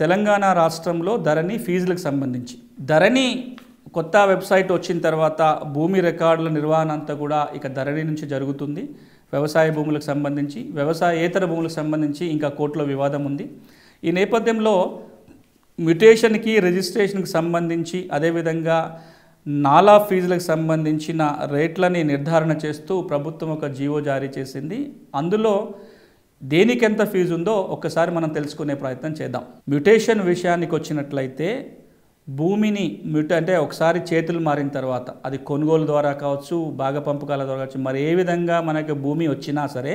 తెలంగాణ రాష్ట్రంలో ధరణి ఫీజులకు సంబంధించి ధరణి కొత్త వెబ్సైట్ వచ్చిన తర్వాత భూమి రికార్డుల నిర్వహణ అంతా కూడా ఇక ధరణి నుంచి జరుగుతుంది. వ్యవసాయ భూములకు సంబంధించి, వ్యవసాయేతర భూములకు సంబంధించి ఇంకా కోర్టులో వివాదం ఉంది. ఈ నేపథ్యంలో మ్యుటేషన్కి రిజిస్ట్రేషన్కి సంబంధించి అదేవిధంగా నాలా ఫీజులకు సంబంధించిన రేట్లని నిర్ధారణ చేస్తూ ప్రభుత్వం ఒక జీవో జారీ చేసింది. అందులో దేనికి ఎంత ఫీజు ఉందో ఒక్కసారి మనం తెలుసుకునే ప్రయత్నం చేద్దాం. మ్యుటేషన్ విషయానికి వచ్చినట్లయితే భూమిని అంటే ఒకసారి చేతులు మారిన తర్వాత అది కొనుగోలు ద్వారా కావచ్చు, భాగ పంపకాల ద్వారా కావచ్చు, మరి ఏ విధంగా మనకి భూమి వచ్చినా సరే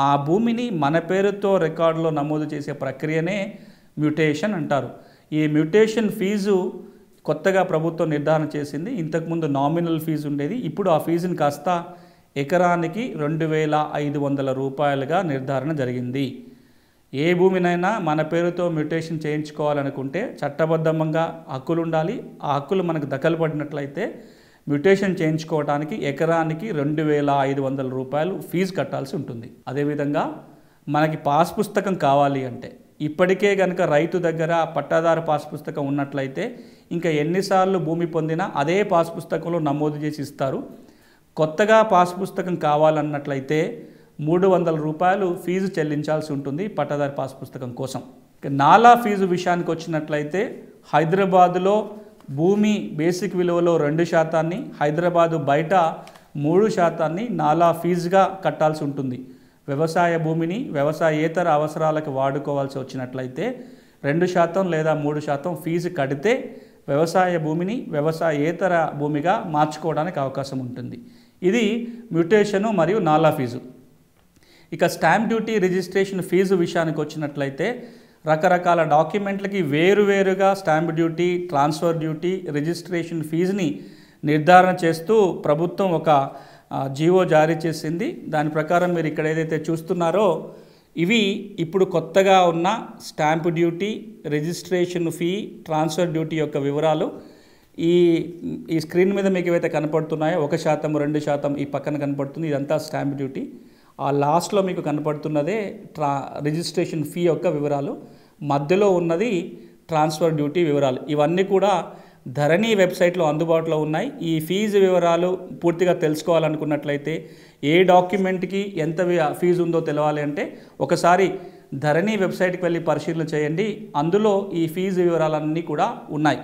ఆ భూమిని మన పేరుతో రికార్డులో నమోదు చేసే ప్రక్రియనే మ్యుటేషన్ అంటారు. ఈ మ్యుటేషన్ ఫీజు కొత్తగా ప్రభుత్వం నిర్ధారణ చేసింది. ఇంతకుముందు నామినల్ ఫీజు ఉండేది, ఇప్పుడు ఆ ఫీజుని కాస్త ఎకరానికి 2,500 రూపాయలుగా నిర్ధారణ జరిగింది. ఏ భూమినైనా మన పేరుతో మ్యుటేషన్ చేయించుకోవాలనుకుంటే చట్టబద్ధంగా హక్కులు ఉండాలి. ఆ హక్కులు మనకు దఖలు పడినట్లయితే మ్యుటేషన్ చేయించుకోవడానికి ఎకరానికి 2,500 రూపాయలు ఫీజు కట్టాల్సి ఉంటుంది. అదేవిధంగా మనకి పాస్ పుస్తకం కావాలి అంటే ఇప్పటికే కనుక రైతు దగ్గర పట్టాదారు పాస్ పుస్తకం ఉన్నట్లయితే ఇంకా ఎన్నిసార్లు భూమి పొందినా అదే పాస్ పుస్తకంలో నమోదు చేసి ఇస్తారు. కొత్తగా పాస్ పుస్తకం కావాలన్నట్లయితే 300 రూపాయలు ఫీజు చెల్లించాల్సి ఉంటుంది పట్టాదారు పాస్ పుస్తకం కోసం. నాలా ఫీజు విషయానికి వచ్చినట్లయితే హైదరాబాదులో భూమి బేసిక్ విలువలో 2%, హైదరాబాదు బయట 3% నాలా ఫీజుగా కట్టాల్సి ఉంటుంది. వ్యవసాయ భూమిని వ్యవసాయేతర అవసరాలకు వాడుకోవాల్సి వచ్చినట్లయితే 2% లేదా 3% ఫీజు కడితే వ్యవసాయ భూమిని వ్యవసాయేతర భూమిగా మార్చుకోవడానికి అవకాశం ఉంటుంది. ఇది మ్యుటేషను మరియు నాలా ఫీజు. ఇక స్టాంప్ డ్యూటీ రిజిస్ట్రేషన్ ఫీజు విషయానికి వచ్చినట్లయితే రకరకాల డాక్యుమెంట్లకి వేరువేరుగా stamp duty, transfer duty, registration ఫీజుని నిర్ధారణ చేస్తూ ప్రభుత్వం ఒక జీవో జారీ చేసింది. దాని ప్రకారం మీరు ఇక్కడ ఏదైతే చూస్తున్నారో ఇవి ఇప్పుడు కొత్తగా ఉన్న stamp duty, registration fee, transfer duty యొక్క వివరాలు ఈ స్క్రీన్ మీద మీకు ఏవైతే కనపడుతున్నాయో 1%, 2% ఈ పక్కన కనపడుతుంది. ఇదంతా స్టాంప్ డ్యూటీ. ఆ లాస్ట్లో మీకు కనపడుతున్నదే రిజిస్ట్రేషన్ ఫీ యొక్క వివరాలు. మధ్యలో ఉన్నది ట్రాన్స్ఫర్ డ్యూటీ వివరాలు. ఇవన్నీ కూడా ధరణి వెబ్సైట్లో అందుబాటులో ఉన్నాయి. ఈ ఫీజు వివరాలు పూర్తిగా తెలుసుకోవాలనుకున్నట్లయితే ఏ డాక్యుమెంట్కి ఎంత ఫీజు ఉందో తెలవాలి అంటే ఒకసారి ధరణి వెబ్సైట్కి వెళ్ళి పరిశీలన చేయండి. అందులో ఈ ఫీజు వివరాలన్నీ కూడా ఉన్నాయి.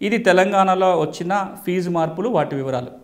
ఇది తెలంగాణలో వచ్చిన ఫీజు మార్పులు, వాటి వివరాలు.